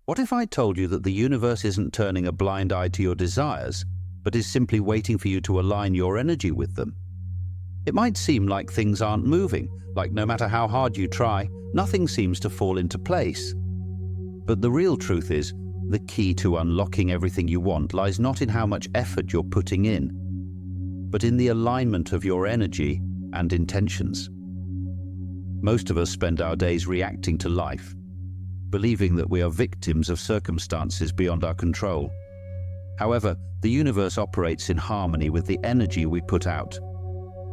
What if I told you that the universe isn't turning a blind eye to your desires, but is simply waiting for you to align your energy with them? It might seem like things aren't moving, like no matter how hard you try, nothing seems to fall into place. But the real truth is, the key to unlocking everything you want lies not in how much effort you're putting in, but in the alignment of your energy and intentions. Most of us spend our days reacting to life, believing that we are victims of circumstances beyond our control. However, the universe operates in harmony with the energy we put out.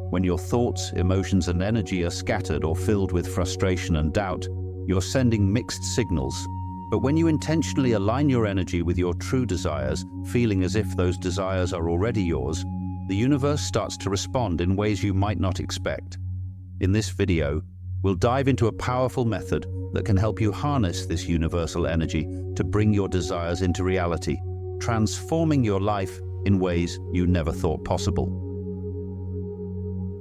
When your thoughts, emotions, and energy are scattered or filled with frustration and doubt, you're sending mixed signals. But when you intentionally align your energy with your true desires, feeling as if those desires are already yours, the universe starts to respond in ways you might not expect. In this video, we'll dive into a powerful method that can help you harness this universal energy to bring your desires into reality, transforming your life in ways you never thought possible.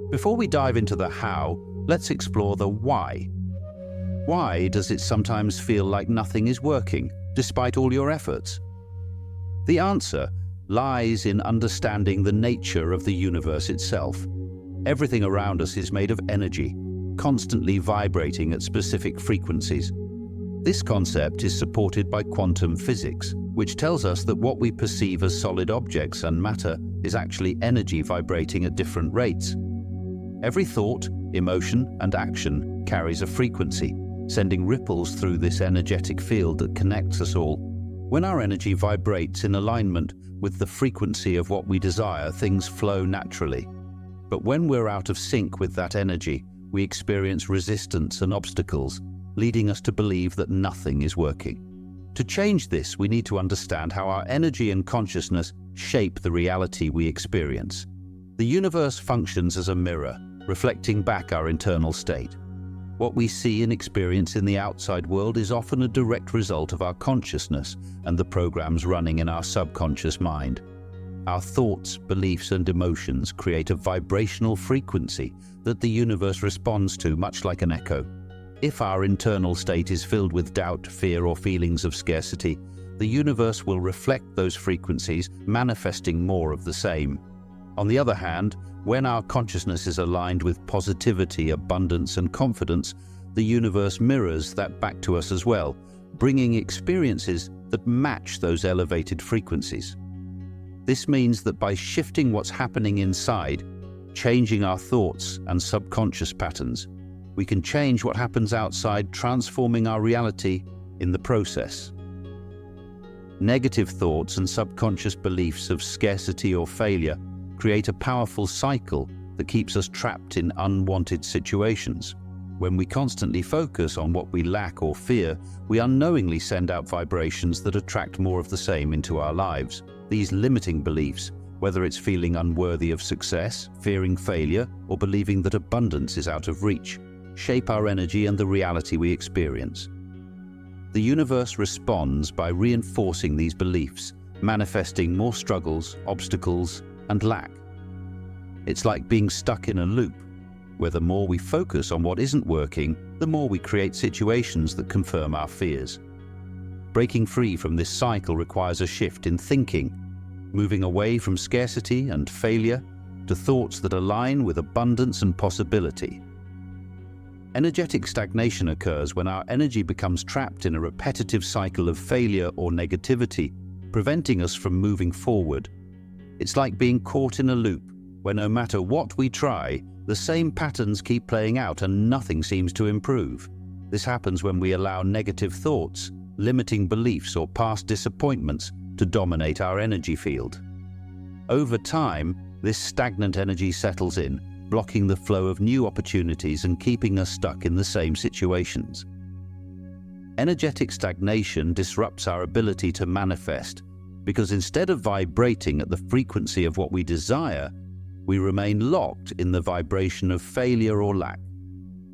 Before we dive into the how, let's explore the why. Why does it sometimes feel like nothing is working, despite all your efforts? The answer lies in understanding the nature of the universe itself. Everything around us is made of energy, constantly vibrating at specific frequencies. This concept is supported by quantum physics, which tells us that what we perceive as solid objects and matter is actually energy vibrating at different rates. Every thought, emotion, and action carries a frequency, sending ripples through this energetic field that connects us all. When our energy vibrates in alignment with the frequency of what we desire, things flow naturally. But when we're out of sync with that energy, we experience resistance and obstacles, leading us to believe that nothing is working. To change this, we need to understand how our energy and consciousness shape the reality we experience. The universe functions as a mirror, reflecting back our internal state. What we see and experience in the outside world is often a direct result of our consciousness and the programs running in our subconscious mind. Our thoughts, beliefs, and emotions create a vibrational frequency that the universe responds to, much like an echo. If our internal state is filled with doubt, fear, or feelings of scarcity, the universe will reflect those frequencies, manifesting more of the same. On the other hand, when our consciousness is aligned with positivity, abundance, and confidence, the universe mirrors that back to us as well, bringing experiences that match those elevated frequencies. This means that by shifting what's happening inside, changing our thoughts and subconscious patterns, we can change what happens outside, transforming our reality in the process. Negative thoughts and subconscious beliefs of scarcity or failure create a powerful cycle that keeps us trapped in unwanted situations. When we constantly focus on what we lack or fear, we unknowingly send out vibrations that attract more of the same into our lives. These limiting beliefs, whether it's feeling unworthy of success, fearing failure, or believing that abundance is out of reach, shape our energy and the reality we experience. The universe responds by reinforcing these beliefs, manifesting more struggles, obstacles, and lack. It's like being stuck in a loop, where the more we focus on what isn't working, the more we create situations that confirm our fears. Breaking free from this cycle requires a shift in thinking, moving away from scarcity and failure to thoughts that align with abundance and possibility. Energetic stagnation occurs when our energy becomes trapped in a repetitive cycle of failure or negativity, preventing us from moving forward. It's like being caught in a loop, where no matter what we try, the same patterns keep playing out and nothing seems to improve. This happens when we allow negative thoughts, limiting beliefs, or past disappointments to dominate our energy field. Over time, this stagnant energy settles in, blocking the flow of new opportunities and keeping us stuck in the same situations. Energetic stagnation disrupts our ability to manifest, because instead of vibrating at the frequency of what we desire, we remain locked in the vibration of failure or lack.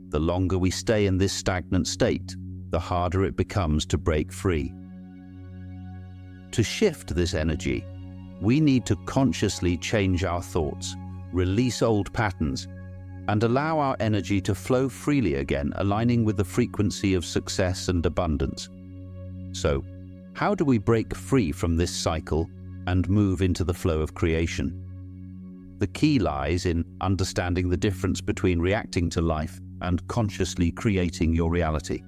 The longer we stay in this stagnant state, the harder it becomes to break free. To shift this energy, we need to consciously change our thoughts, release old patterns, and allow our energy to flow freely again, aligning with the frequency of success and abundance. So, How do we break free from this cycle and move into the flow of creation? The key lies in understanding the difference between reacting to life and consciously creating your reality.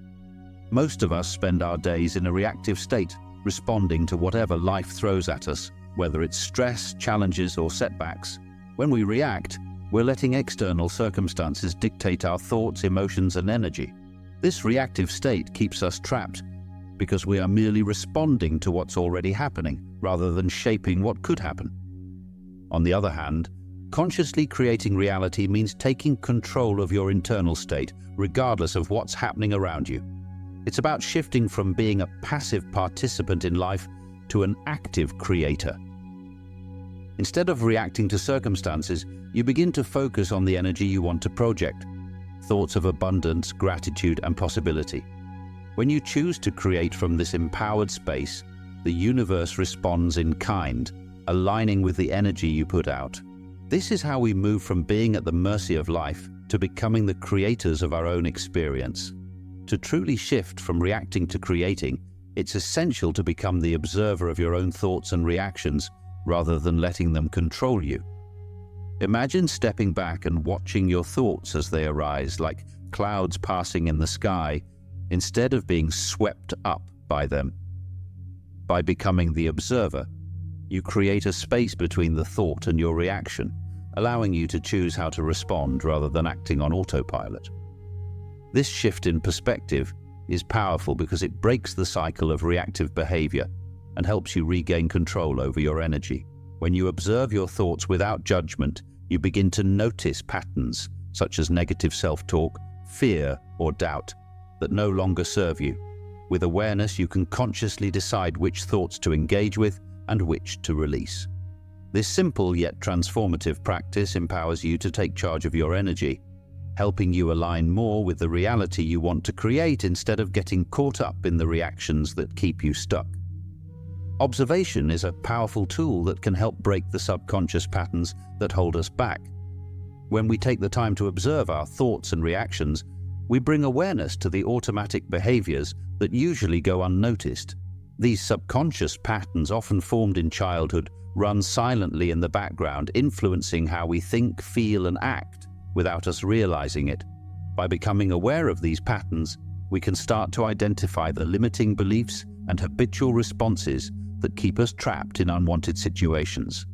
Most of us spend our days in a reactive state, responding to whatever life throws at us, whether it's stress, challenges, or setbacks. When we react, we're letting external circumstances dictate our thoughts, emotions, and energy. This reactive state keeps us trapped because we are merely responding to what's already happening rather than shaping what could happen. On the other hand, consciously creating reality means taking control of your internal state, regardless of what's happening around you. It's about shifting from being a passive participant in life to an active creator. Instead of reacting to circumstances, you begin to focus on the energy you want to project, thoughts of abundance, gratitude, and possibility. When you choose to create from this empowered space, the universe responds in kind, aligning with the energy you put out. This is how we move from being at the mercy of life to becoming the creators of our own experience. To truly shift from reacting to creating, it's essential to become the observer of your own thoughts and reactions rather than letting them control you. Imagine stepping back and watching your thoughts as they arise, like clouds passing in the sky, instead of being swept up by them. By becoming the observer, you create a space between the thought and your reaction, allowing you to choose how to respond rather than acting on autopilot. This shift in perspective is powerful because it breaks the cycle of reactive behavior and helps you regain control over your energy. When you observe your thoughts without judgment, you begin to notice patterns such as negative self-talk, fear, or doubt that no longer serve you. With awareness, you can consciously decide which thoughts to engage with and which to release. This simple yet transformative practice empowers you to take charge of your energy, helping you align more with the reality you want to create instead of getting caught up in the reactions that keep you stuck. Observation is a powerful tool that can help break the subconscious patterns that hold us back. When we take the time to observe our thoughts and reactions, we bring awareness to the automatic behaviors that usually go unnoticed. These subconscious patterns, often formed in childhood, run silently in the background, influencing how we think, feel, and act without us realizing it. By becoming aware of these patterns, we can start to identify the limiting beliefs and habitual responses that keep us trapped in unwanted situations.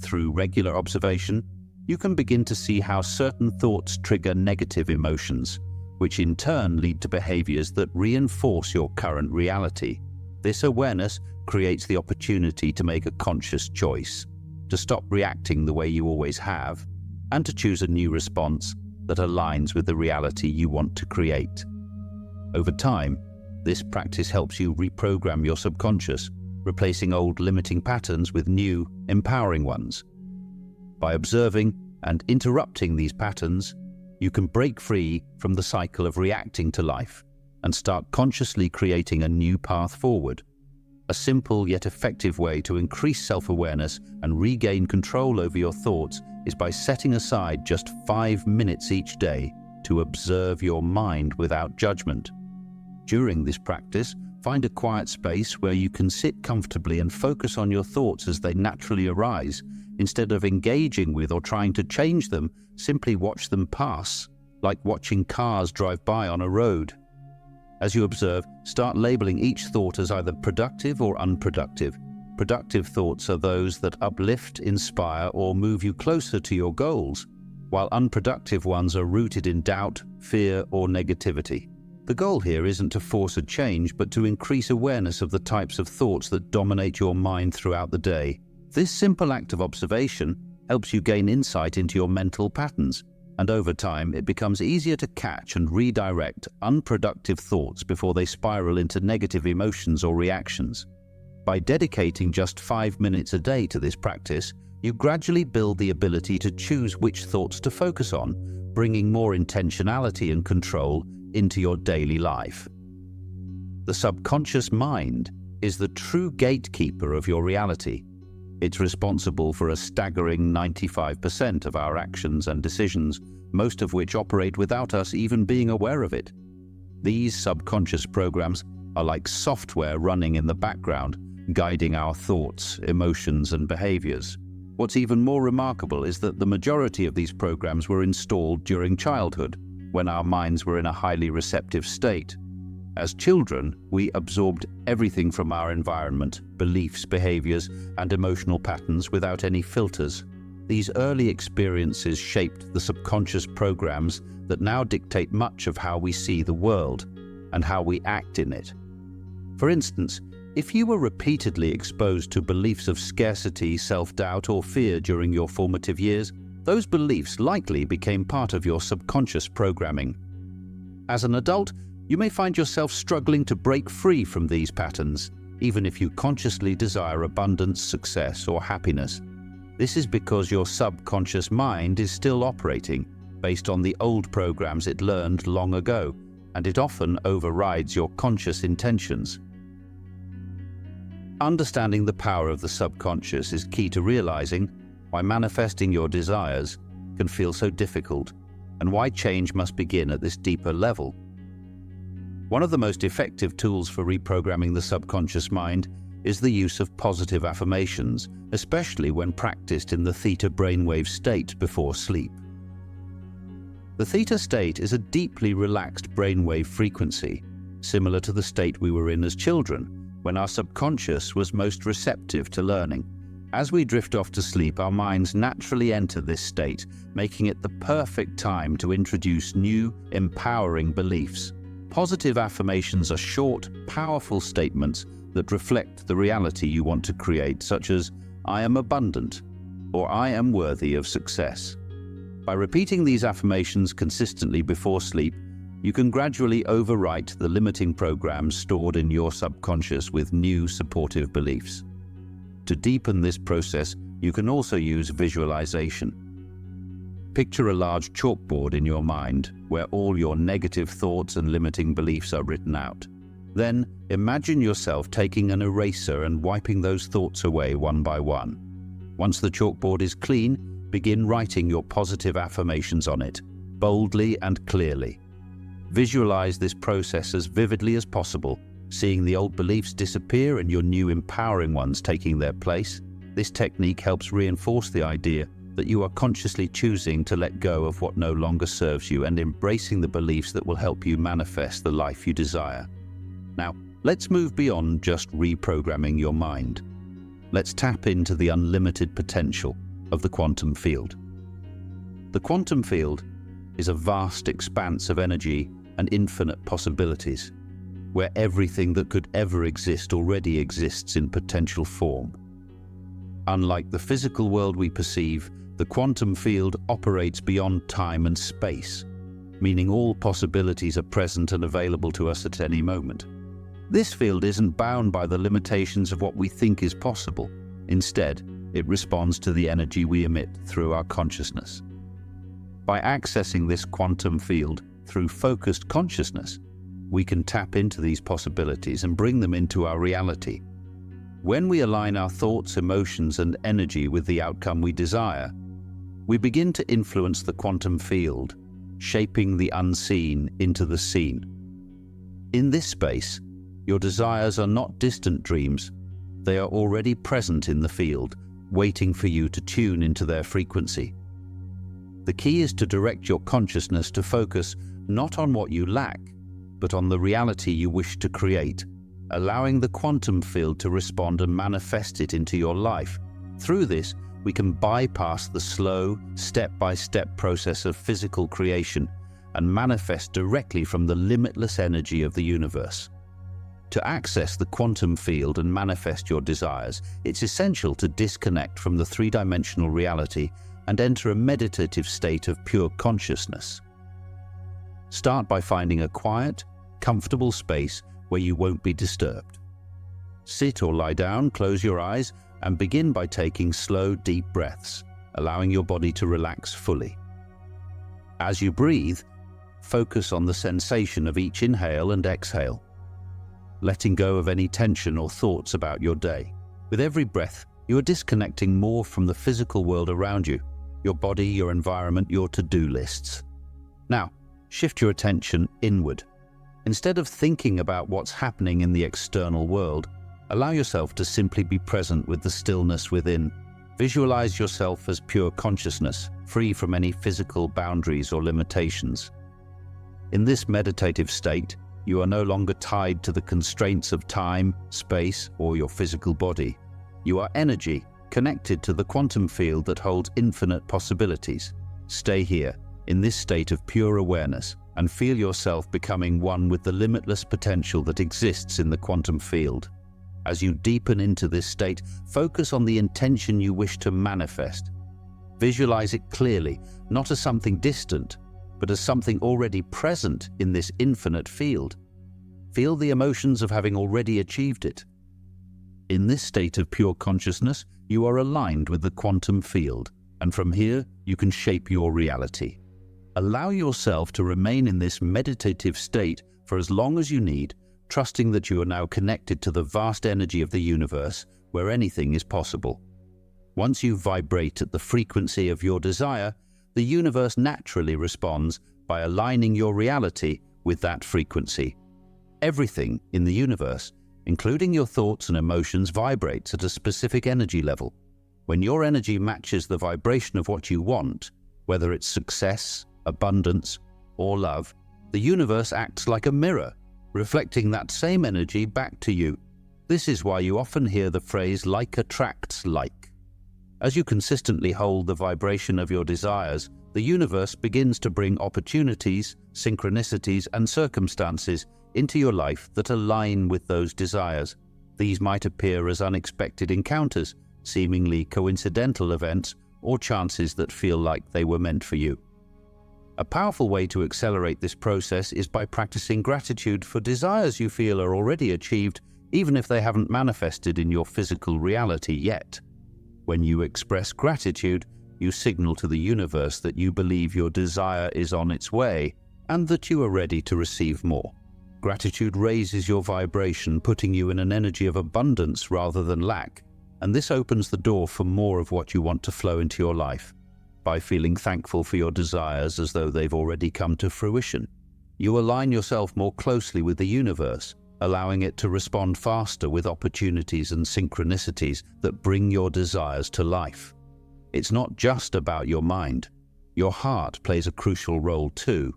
Through regular observation, you can begin to see how certain thoughts trigger negative emotions, which in turn lead to behaviors that reinforce your current reality. This awareness creates the opportunity to make a conscious choice, to stop reacting the way you always have, and to choose a new response that aligns with the reality you want to create. Over time, this practice helps you reprogram your subconscious, replacing old limiting patterns with new, empowering ones. By observing and interrupting these patterns, you can break free from the cycle of reacting to life and start consciously creating a new path forward. A simple yet effective way to increase self-awareness and regain control over your thoughts is by setting aside just 5 minutes each day to observe your mind without judgment. During this practice, find a quiet space where you can sit comfortably and focus on your thoughts as they naturally arise. Instead of engaging with or trying to change them, simply watch them pass, like watching cars drive by on a road. As you observe, start labeling each thought as either productive or unproductive. Productive thoughts are those that uplift, inspire, or move you closer to your goals, while unproductive ones are rooted in doubt, fear, or negativity. The goal here isn't to force a change, but to increase awareness of the types of thoughts that dominate your mind throughout the day. This simple act of observation helps you gain insight into your mental patterns, and over time it becomes easier to catch and redirect unproductive thoughts before they spiral into negative emotions or reactions. By dedicating just 5 minutes a day to this practice, you gradually build the ability to choose which thoughts to focus on, bringing more intentionality and control into your daily life. The subconscious mind is the true gatekeeper of your reality. It's responsible for a staggering 95% of our actions and decisions, most of which operate without us even being aware of it. These subconscious programs are like software running in the background, guiding our thoughts, emotions, and behaviors. What's even more remarkable is that the majority of these programs were installed during childhood, when our minds were in a highly receptive state. As children, we absorbed everything from our environment, beliefs, behaviors, and emotional patterns without any filters. These early experiences shaped the subconscious programs that now dictate much of how we see the world and how we act in it. For instance, if you were repeatedly exposed to beliefs of scarcity, self-doubt, or fear during your formative years, those beliefs likely became part of your subconscious programming. As an adult, you may find yourself struggling to break free from these patterns, even if you consciously desire abundance, success, or happiness. This is because your subconscious mind is still operating based on the old programs it learned long ago, and it often overrides your conscious intentions. Understanding the power of the subconscious is key to realizing why manifesting your desires can feel so difficult and why change must begin at this deeper level. One of the most effective tools for reprogramming the subconscious mind is the use of positive affirmations, especially when practiced in the theta brainwave state before sleep. The theta state is a deeply relaxed brainwave frequency, similar to the state we were in as children, when our subconscious was most receptive to learning. As we drift off to sleep, our minds naturally enter this state, making it the perfect time to introduce new, empowering beliefs. Positive affirmations are short, powerful statements that reflect the reality you want to create, such as, "I am abundant," or "I am worthy of success." By repeating these affirmations consistently before sleep, you can gradually overwrite the limiting programs stored in your subconscious with new supportive beliefs. To deepen this process, you can also use visualization. Picture a large chalkboard in your mind where all your negative thoughts and limiting beliefs are written out. Then, imagine yourself taking an eraser and wiping those thoughts away one by one. Once the chalkboard is clean, begin writing your positive affirmations on it, boldly and clearly. Visualize this process as vividly as possible, seeing the old beliefs disappear and your new empowering ones taking their place. This technique helps reinforce the idea that you are consciously choosing to let go of what no longer serves you and embracing the beliefs that will help you manifest the life you desire. Now, let's move beyond just reprogramming your mind. Let's tap into the unlimited potential of the quantum field. The quantum field is a vast expanse of energy and infinite possibilities, where everything that could ever exist already exists in potential form. Unlike the physical world we perceive, the quantum field operates beyond time and space, meaning all possibilities are present and available to us at any moment. This field isn't bound by the limitations of what we think is possible. Instead, it responds to the energy we emit through our consciousness. By accessing this quantum field through focused consciousness, we can tap into these possibilities and bring them into our reality. When we align our thoughts, emotions, and energy with the outcome we desire, we begin to influence the quantum field, shaping the unseen into the seen. In this space, your desires are not distant dreams. They are already present in the field, waiting for you to tune into their frequency. The key is to direct your consciousness to focus not on what you lack, but on the reality you wish to create, allowing the quantum field to respond and manifest it into your life. Through this, we can bypass the slow, step-by-step process of physical creation and manifest directly from the limitless energy of the universe. To access the quantum field and manifest your desires, it's essential to disconnect from the three-dimensional reality and enter a meditative state of pure consciousness. Start by finding a quiet, comfortable space where you won't be disturbed. Sit or lie down, close your eyes, and begin by taking slow, deep breaths, allowing your body to relax fully. As you breathe, focus on the sensation of each inhale and exhale, letting go of any tension or thoughts about your day. With every breath, you are disconnecting more from the physical world around you, your body, your environment, your to-do lists. Now, shift your attention inward. Instead of thinking about what's happening in the external world, allow yourself to simply be present with the stillness within. Visualize yourself as pure consciousness, free from any physical boundaries or limitations. In this meditative state, you are no longer tied to the constraints of time, space, or your physical body. You are energy, connected to the quantum field that holds infinite possibilities. Stay here, in this state of pure awareness, and feel yourself becoming one with the limitless potential that exists in the quantum field. As you deepen into this state, focus on the intention you wish to manifest. Visualize it clearly, not as something distant, but as something already present in this infinite field. Feel the emotions of having already achieved it. In this state of pure consciousness, you are aligned with the quantum field, and from here, you can shape your reality. Allow yourself to remain in this meditative state for as long as you need, trusting that you are now connected to the vast energy of the universe, where anything is possible. Once you vibrate at the frequency of your desire, the universe naturally responds by aligning your reality with that frequency. Everything in the universe, including your thoughts and emotions, vibrates at a specific energy level. When your energy matches the vibration of what you want, whether it's success, abundance, or love, the universe acts like a mirror, reflecting that same energy back to you. This is why you often hear the phrase "like attracts like." As you consistently hold the vibration of your desires, the universe begins to bring opportunities, synchronicities, and circumstances into your life that align with those desires. These might appear as unexpected encounters, seemingly coincidental events, or chances that feel like they were meant for you. A powerful way to accelerate this process is by practicing gratitude for desires you feel are already achieved, even if they haven't manifested in your physical reality yet. When you express gratitude, you signal to the universe that you believe your desire is on its way and that you are ready to receive more. Gratitude raises your vibration, putting you in an energy of abundance rather than lack, and this opens the door for more of what you want to flow into your life. By feeling thankful for your desires as though they've already come to fruition, you align yourself more closely with the universe, allowing it to respond faster with opportunities and synchronicities that bring your desires to life. It's not just about your mind. Your heart plays a crucial role too.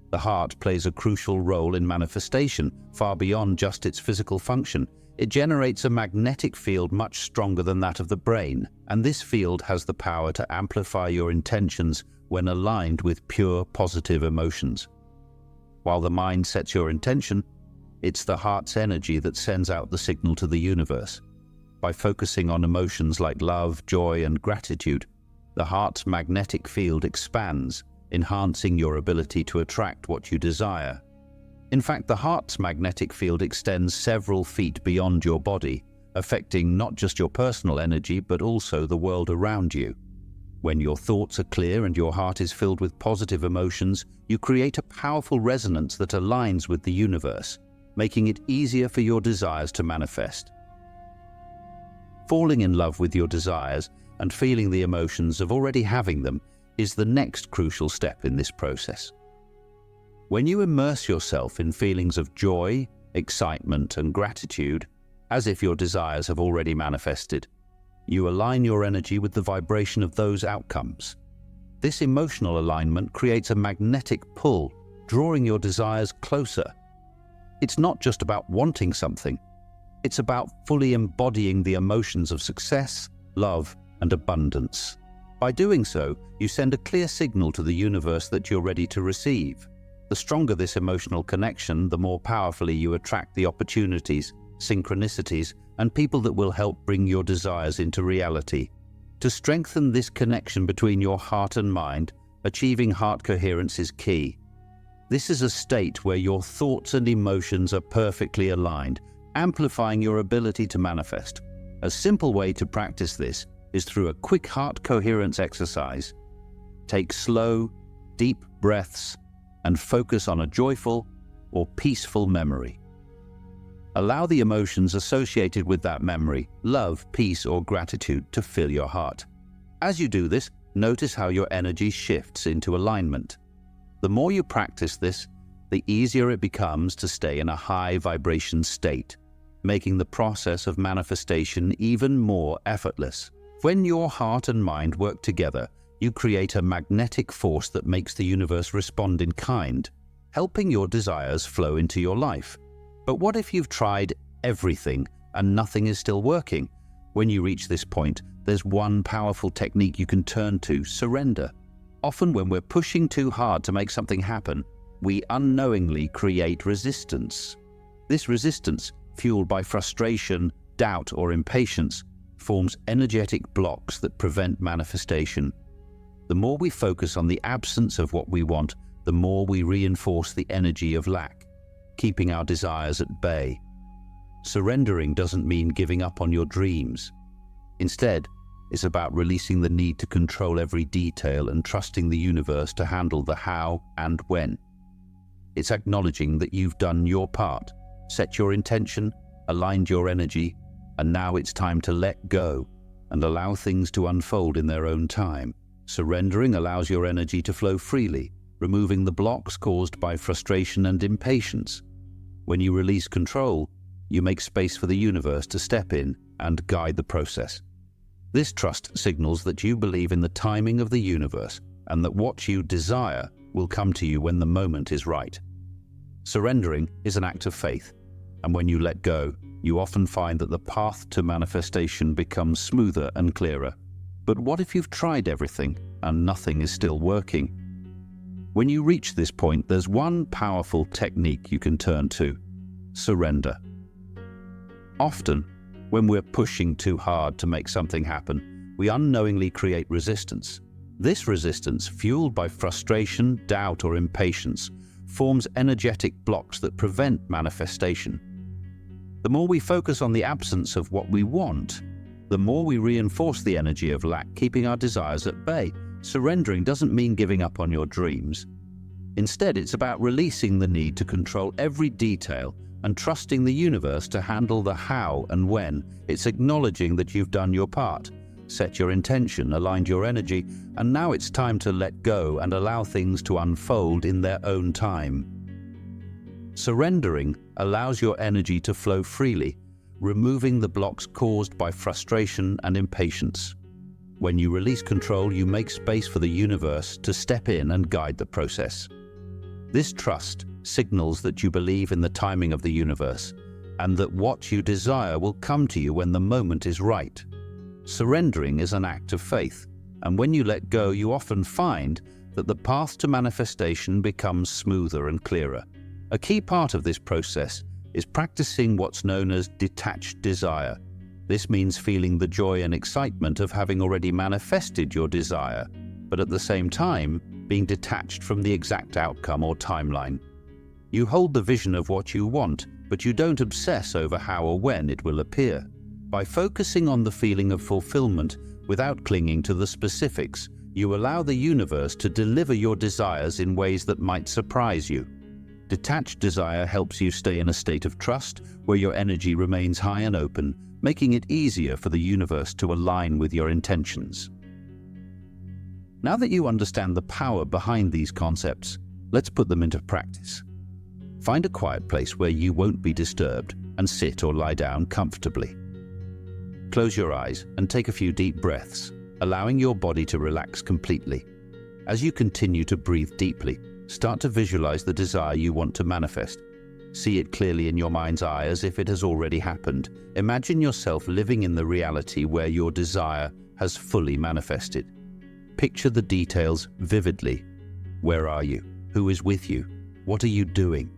The heart plays a crucial role in manifestation, far beyond just its physical function. It generates a magnetic field much stronger than that of the brain, and this field has the power to amplify your intentions when aligned with pure positive emotions. While the mind sets your intention, it's the heart's energy that sends out the signal to the universe. By focusing on emotions like love, joy, and gratitude, the heart's magnetic field expands, enhancing your ability to attract what you desire. In fact, the heart's magnetic field extends several feet beyond your body, affecting not just your personal energy but also the world around you. When your thoughts are clear and your heart is filled with positive emotions, you create a powerful resonance that aligns with the universe, making it easier for your desires to manifest. Falling in love with your desires and feeling the emotions of already having them is the next crucial step in this process. When you immerse yourself in feelings of joy, excitement, and gratitude, as if your desires have already manifested, you align your energy with the vibration of those outcomes. This emotional alignment creates a magnetic pull, drawing your desires closer. It's not just about wanting something. It's about fully embodying the emotions of success, love, and abundance. By doing so, you send a clear signal to the universe that you're ready to receive. The stronger this emotional connection, the more powerfully you attract the opportunities, synchronicities, and people that will help bring your desires into reality. To strengthen this connection between your heart and mind, achieving heart coherence is key. This is a state where your thoughts and emotions are perfectly aligned, amplifying your ability to manifest. A simple way to practice this is through a quick heart coherence exercise. Take slow, deep breaths and focus on a joyful or peaceful memory. Allow the emotions associated with that memory, love, peace, or gratitude, to fill your heart. As you do this, notice how your energy shifts into alignment. The more you practice this, the easier it becomes to stay in a high vibration state, making the process of manifestation even more effortless. When your heart and mind work together, you create a magnetic force that makes the universe respond in kind, helping your desires flow into your life. But what if you've tried everything and nothing is still working? When you reach this point, there's one powerful technique you can turn to: surrender. Often when we're pushing too hard to make something happen, we unknowingly create resistance. This resistance, fueled by frustration, doubt, or impatience, forms energetic blocks that prevent manifestation. The more we focus on the absence of what we want, the more we reinforce the energy of lack, keeping our desires at bay. Surrendering doesn't mean giving up on your dreams. Instead, it's about releasing the need to control every detail and trusting the universe to handle the how and when. It's acknowledging that you've done your part, set your intention, aligned your energy, and now it's time to let go and allow things to unfold in their own time. Surrendering allows your energy to flow freely, removing the blocks caused by frustration and impatience. When you release control, you make space for the universe to step in and guide the process. This trust signals that you believe in the timing of the universe and that what you desire will come to you when the moment is right. Surrendering is an act of faith, and when you let go, you often find that the path to manifestation becomes smoother and clearer. But what if you've tried everything and nothing is still working? When you reach this point, there's one powerful technique you can turn to: surrender. Often, when we're pushing too hard to make something happen, we unknowingly create resistance. This resistance, fueled by frustration, doubt, or impatience, forms energetic blocks that prevent manifestation. The more we focus on the absence of what we want, the more we reinforce the energy of lack, keeping our desires at bay. Surrendering doesn't mean giving up on your dreams. Instead, it's about releasing the need to control every detail and trusting the universe to handle the how and when. It's acknowledging that you've done your part, set your intention, aligned your energy, and now it's time to let go and allow things to unfold in their own time. Surrendering allows your energy to flow freely, removing the blocks caused by frustration and impatience. When you release control, you make space for the universe to step in and guide the process. This trust signals that you believe in the timing of the universe and that what you desire will come to you when the moment is right. Surrendering is an act of faith, and when you let go, you often find that the path to manifestation becomes smoother and clearer. A key part of this process is practicing what's known as detached desire. This means feeling the joy and excitement of having already manifested your desire, but at the same time, being detached from the exact outcome or timeline. You hold the vision of what you want, but you don't obsess over how or when it will appear. By focusing on the feeling of fulfillment without clinging to the specifics, you allow the universe to deliver your desires in ways that might surprise you. Detached desire helps you stay in a state of trust where your energy remains high and open, making it easier for the universe to align with your intentions. Now that you understand the power behind these concepts, let's put them into practice. Find a quiet place where you won't be disturbed and sit or lie down comfortably. Close your eyes and take a few deep breaths, allowing your body to relax completely. As you continue to breathe deeply, start to visualize the desire you want to manifest. See it clearly in your mind's eye as if it has already happened. Imagine yourself living in the reality where your desire has fully manifested. Picture the details vividly. Where are you? Who is with you? What are you doing?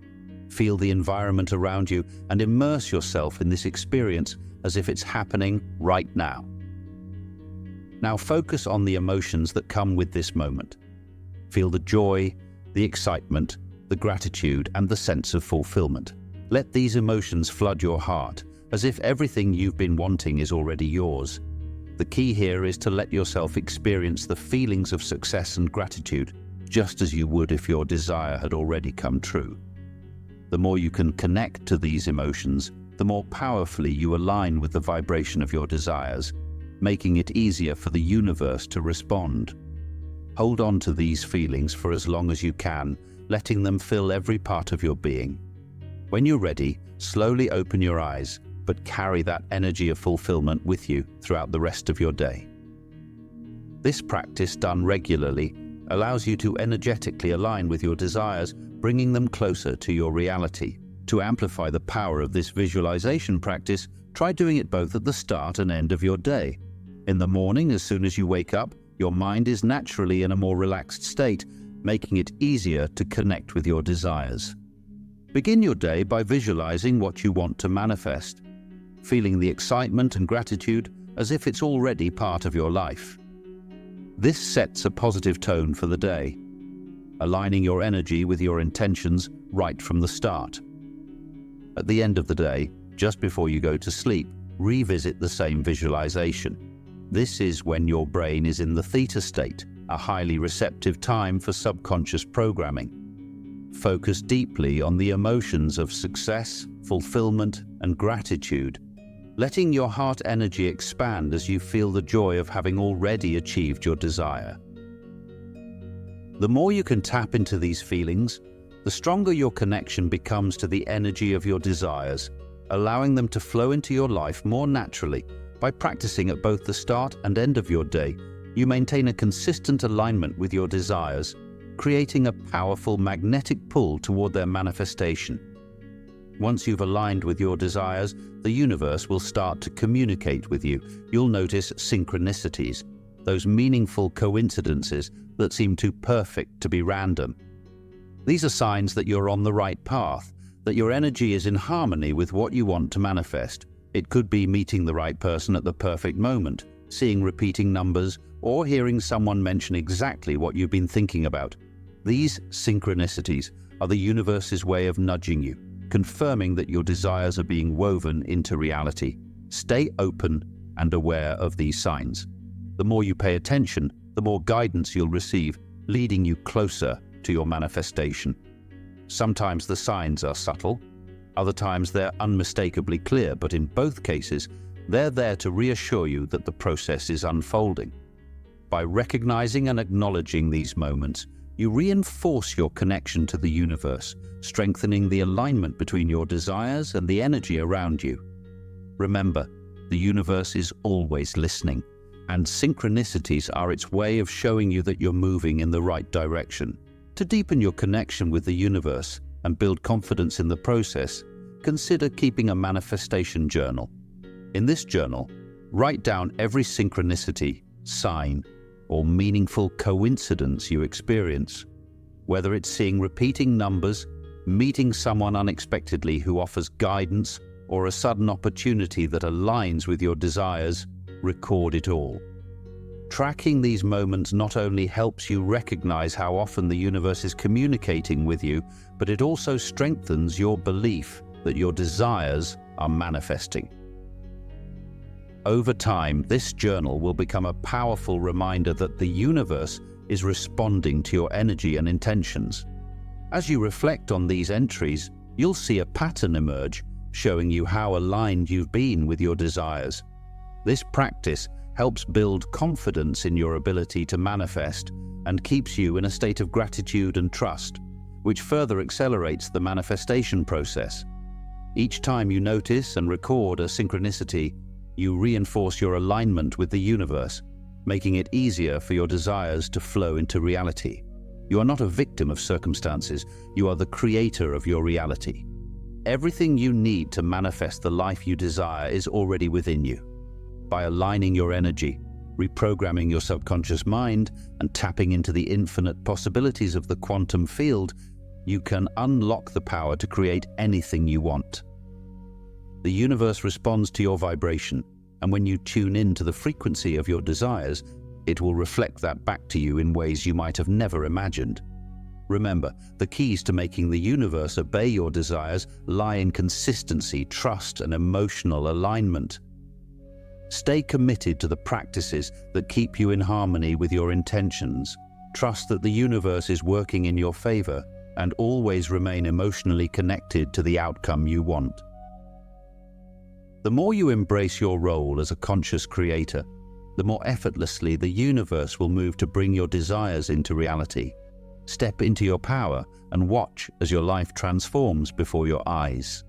Feel the environment around you and immerse yourself in this experience as if it's happening right now. Now focus on the emotions that come with this moment. Feel the joy, the excitement, the gratitude, and the sense of fulfillment. Let these emotions flood your heart, as if everything you've been wanting is already yours. The key here is to let yourself experience the feelings of success and gratitude, just as you would if your desire had already come true. The more you can connect to these emotions, the more powerfully you align with the vibration of your desires, making it easier for the universe to respond. Hold on to these feelings for as long as you can, letting them fill every part of your being. When you're ready, slowly open your eyes, but carry that energy of fulfillment with you throughout the rest of your day. This practice, done regularly, allows you to energetically align with your desires, bringing them closer to your reality. To amplify the power of this visualization practice, try doing it both at the start and end of your day. In the morning, as soon as you wake up, your mind is naturally in a more relaxed state, making it easier to connect with your desires. Begin your day by visualizing what you want to manifest, feeling the excitement and gratitude as if it's already part of your life. This sets a positive tone for the day, aligning your energy with your intentions right from the start. At the end of the day, just before you go to sleep, revisit the same visualization. This is when your brain is in the theta state, a highly receptive time for subconscious programming. Focus deeply on the emotions of success, fulfillment, and gratitude, letting your heart energy expand as you feel the joy of having already achieved your desire. The more you can tap into these feelings, the stronger your connection becomes to the energy of your desires, allowing them to flow into your life more naturally. By practicing at both the start and end of your day, you maintain a consistent alignment with your desires, creating a powerful magnetic pull toward their manifestation. Once you've aligned with your desires, the universe will start to communicate with you. You'll notice synchronicities, those meaningful coincidences that seem too perfect to be random. These are signs that you're on the right path, that your energy is in harmony with what you want to manifest. It could be meeting the right person at the perfect moment, seeing repeating numbers, or hearing someone mention exactly what you've been thinking about. These synchronicities are the universe's way of nudging you, confirming that your desires are being woven into reality. Stay open and aware of these signs. The more you pay attention, the more guidance you'll receive, leading you closer to your manifestation. Sometimes the signs are subtle, other times they're unmistakably clear, but in both cases, they're there to reassure you that the process is unfolding. By recognizing and acknowledging these moments, you reinforce your connection to the universe, strengthening the alignment between your desires and the energy around you. Remember, the universe is always listening, and synchronicities are its way of showing you that you're moving in the right direction. To deepen your connection with the universe and build confidence in the process, consider keeping a manifestation journal. In this journal, write down every synchronicity, sign, or meaningful coincidence you experience. Whether it's seeing repeating numbers, meeting someone unexpectedly who offers guidance, or a sudden opportunity that aligns with your desires, record it all. Tracking these moments not only helps you recognize how often the universe is communicating with you, but it also strengthens your belief that your desires are manifesting. Over time, this journal will become a powerful reminder that the universe is responding to your energy and intentions. As you reflect on these entries, you'll see a pattern emerge, showing you how aligned you've been with your desires. This practice helps build confidence in your ability to manifest and keeps you in a state of gratitude and trust, which further accelerates the manifestation process. Each time you notice and record a synchronicity, you reinforce your alignment with the universe, making it easier for your desires to flow into reality. You are not a victim of circumstances, you are the creator of your reality. Everything you need to manifest the life you desire is already within you. By aligning your energy, reprogramming your subconscious mind, and tapping into the infinite possibilities of the quantum field, you can unlock the power to create anything you want. The universe responds to your vibration, and when you tune in to the frequency of your desires, it will reflect that back to you in ways you might have never imagined. Remember, the keys to making the universe obey your desires lie in consistency, trust, and emotional alignment. Stay committed to the practices that keep you in harmony with your intentions. Trust that the universe is working in your favor, and always remain emotionally connected to the outcome you want. The more you embrace your role as a conscious creator, the more effortlessly the universe will move to bring your desires into reality. Step into your power and watch as your life transforms before your eyes.